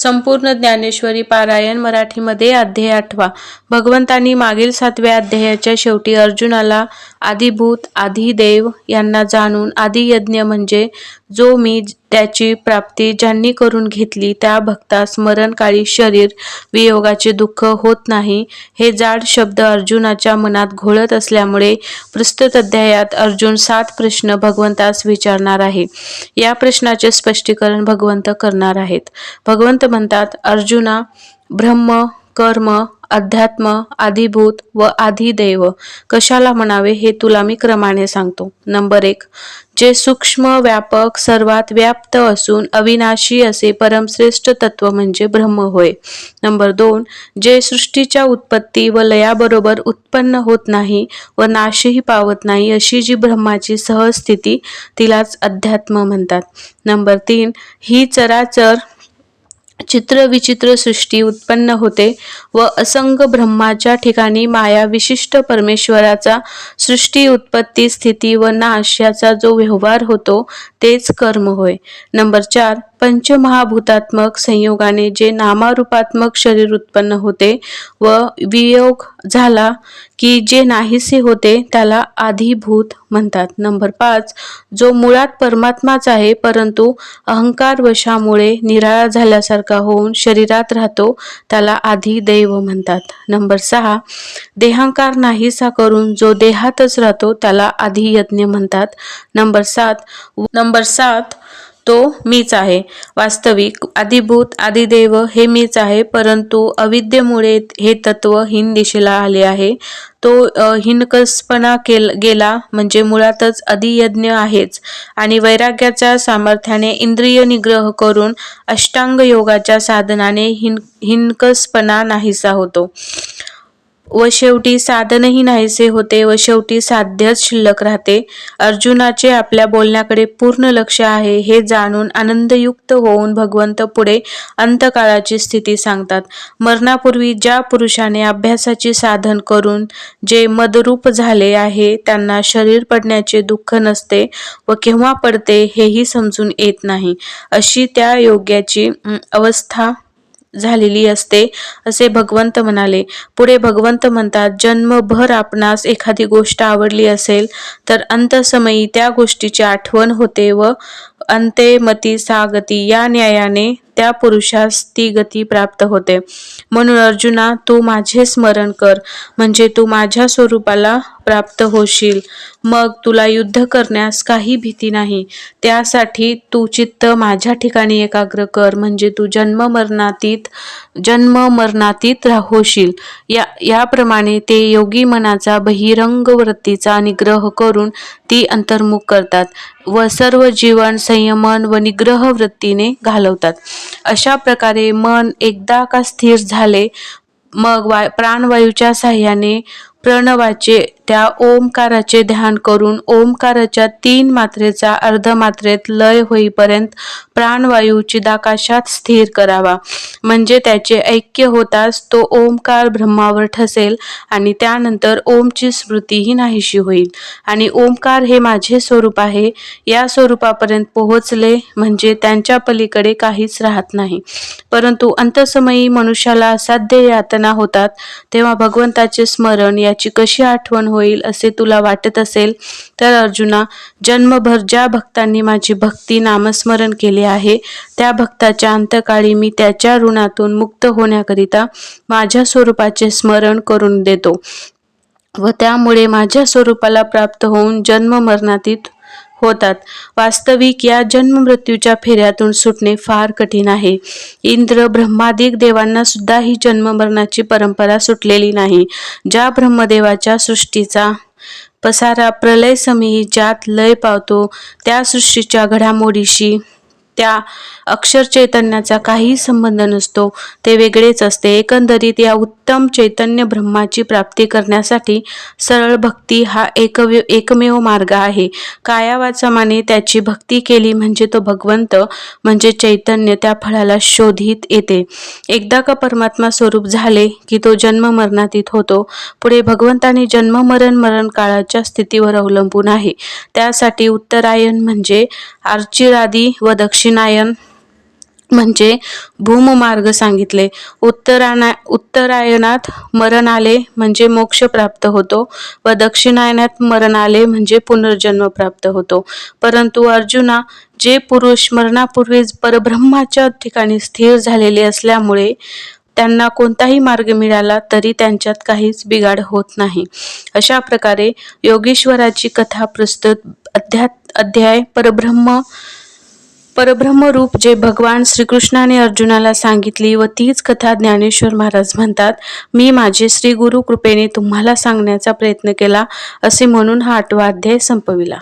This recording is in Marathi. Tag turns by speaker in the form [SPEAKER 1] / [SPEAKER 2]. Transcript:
[SPEAKER 1] संपूर्ण ज्ञानेश्वरी पारायण मराठीमध्ये अध्याय 8. भगवंतांनी मागील 7व्या अध्यायाच्या शेवटी अर्जुनाला आदिभूत आदिदेव यांना जाणून आदियज्ञ म्हणजे जो मी त्याची प्राप्ती ज्यांनी करून घेतली त्या भक्तास मरणकाळी शरीर वियोगाचे दुःख होत नाही हे जाड शब्द अर्जुनाच्या मनात घोळत असल्यामुळे प्रस्तुत अध्यायात अर्जुन 7 प्रश्न भगवंतास विचारणार आहे. या प्रश्नाचे स्पष्टीकरण भगवंत करणार आहेत. भगवंत म्हणतात, अर्जुना, ब्रह्म, कर्म, अध्यात्म, आदिभूत व आदिदेव कशाला म्हणावे हे तुला मी क्रमाने सांगतो. नंबर 1, जे सूक्ष्म व्यापक सर्वात व्याप्त असून अविनाशी असे परमश्रेष्ठ तत्व म्हणजे ब्रह्म होय. नंबर 2, जे सृष्टीच्या उत्पत्ती व लयाबरोबर उत्पन्न होत नाही व नाशही पावत नाही अशी जी ब्रह्माची सहज स्थिती तिलाच अध्यात्म म्हणतात. नंबर 3, ही चराचर चित्र विचित्र सृष्टी उत्पन्न होते व असंग ब्रह्माच्या ठिकाणी माया विशिष्ट परमेश्वराचा सृष्टी उत्पत्ती स्थिती व नाश याचा जो व्यवहार होतो तेच कर्म होय. नंबर 4, पंचमहाभूतात्मक संयोगाने जे नामारूपात्मक शरीर उत्पन्न होते व वियोग झाला की जे नाहीसे होते त्याला आदिभूत म्हणतात. नंबर 5, जो मुळात परमात्माच आहे परंतु अहंकार वशामुळे निराळा झाल्यासारखा होऊन शरीरात राहतो त्याला आदिदैव म्हणतात. नंबर 6, देहांकार नाहीसा करून जो देहातच राहतो त्याला आदियज्ञ म्हणतात. नंबर 7 तो मीच आहे. वास्तविक आदिभूत आदिदेव हे मीच आहे परंतु अविद्येमुळे हे तत्व हीन दिशेला आले आहे. तो हिनकसपणा गेला म्हणजे मुळातच आदियज्ञ आहेच आणि वैराग्याच्या सामर्थ्याने इंद्रिय निग्रह करून अष्टांग योगाच्या साधनाने हिनकसपणा नाहीसा होतो व शेवटी साधनही नाहीसे होते व शेवटी साध्यच शिल्लक राहते. अर्जुनाचे आपल्या बोलण्याकडे पूर्ण लक्ष आहे हे जाणून आनंदयुक्त होऊन भगवंत पुढे अंतकाळाची स्थिती सांगतात. मरणापूर्वी ज्या पुरुषाने अभ्यासाची साधन करून जे मदरूप झाले आहे त्यांना शरीर पडण्याचे दुःख नसते व केव्हा पडते हेही समजून येत नाही अशी त्या योग्याची अवस्था झालेली असते असे भगवंत म्हणाले. पुढे भगवंत म्हणतात, जन्मभर आपणास एखादी गोष्ट आवडली असेल तर अंतसमयी त्या गोष्टीची आठवण होते व अंते मती सा गती या न्यायाने त्या पुरुषास ती गती प्राप्त होते. म्हणून अर्जुना, तू माझे स्मरण कर म्हणजे तू माझ्या स्वरूपाला प्राप्त होशील. मग तुला युद्ध करण्यास काही भीती नाही. त्यासाठी तू चित्त माझ्या ठिकाणी एकाग्र कर म्हणजे तू जन्म मरणातीत होशील. याप्रमाणे ते योगी मनाचा बहिरंग वृत्तीचा निग्रह करून ती अंतर्मुख करतात व सर्व जीवन संयमन व निग्रह वृत्तीने घालवतात. अशा प्रकारे मन एकदा का स्थिर झाले मग प्राणवायूच्या साह्याने प्रणवाचे त्या ओमकाराचे ध्यान करून ओमकाराच्या 3 मात्रेचा अर्धमात्रेत लय होईपर्यंत प्राणवायू चिदाकाशात स्थिर करावा. म्हणजे त्याचे ऐक्य होताच तो ओमकार ब्रह्मावर ठसेल आणि त्यानंतर ओमची स्मृतीही नाहीशी होईल आणि ओमकार हे माझे स्वरूप आहे या स्वरूपापर्यंत पोहोचले म्हणजे त्यांच्या पलीकडे काहीच राहत नाही. परंतु अंतसमयी मनुष्याला असाध्य यातना होतात तेव्हा भगवंताचे स्मरण याची कशी आठवण होईल असे तुला वाटत असेल तर अर्जुना, जन्मभर ज्या भक्तांनी माझी भक्ती नामस्मरण केले आहे त्या भक्ताच्या अंतकाळी मी त्याच्या ऋणातून मुक्त होण्याकरिता माझ्या स्वरूपाचे स्मरण करून देतो व त्यामुळे माझ्या स्वरूपाला प्राप्त होऊन जन्म मरणातीत होतात. वास्तविक या जन्म मृत्यूच्या फेऱ्यातून सुटणे फार कठीण आहे. इंद्र ब्रह्मादिक देवांना सुद्धा ही जन्म मरणाची परंपरा सुटलेली नाही. ज्या ब्रह्मदेवाच्या सृष्टीचा पसारा प्रलय समयी ज्यात लय पावतो त्या सृष्टीच्या घडामोडीशी त्या अक्षर चैतन्याचा काही संबंध नसतो, ते वेगळेच असते. एकंदरीत या उत्तम चैतन्य ब्रह्माची प्राप्ती करण्यासाठी सरळ भक्ती हा एकमेव मार्ग आहे. कायावाचामाने त्याची भक्ती केली म्हणजे तो भगवंत म्हणजे चैतन्य त्या फळाला शोधित येते. एकदा का परमात्मा स्वरूप झाले की तो जन्म मरणातीत होतो. पुढे भगवंताने जन्म मरण काळाच्या स्थितीवर अवलंबून आहे. त्यासाठी उत्तरायण म्हणजे अर्चिरादी व दक्षिणायन म्हणजे भूममार्ग सांगितले. उत्तरायणात मरण आले म्हणजे मोक्ष प्राप्त होतो व दक्षिणायनात मरण आले म्हणजे पुनर्जन्म प्राप्त होतो. परंतु अर्जुना, जे पुरुष मरणापूर्वीच परब्रह्माच्या ठिकाणी स्थिर झालेले असल्यामुळे त्यांना कोणताही मार्ग मिळाला तरी त्यांच्यात काहीच बिघाड होत नाही. अशा प्रकारे योगेश्वराची कथा प्रस्तुत अध्याय परब्रह्म रूप जे भगवान श्रीकृष्णाने अर्जुनाला सांगितली व तीच कथा ज्ञानेश्वर महाराज म्हणतात, मी माझे श्री गुरु कृपेने तुम्हाला सांगण्याचा प्रयत्न केला असे म्हणून हा 8वा अध्याय संपविला.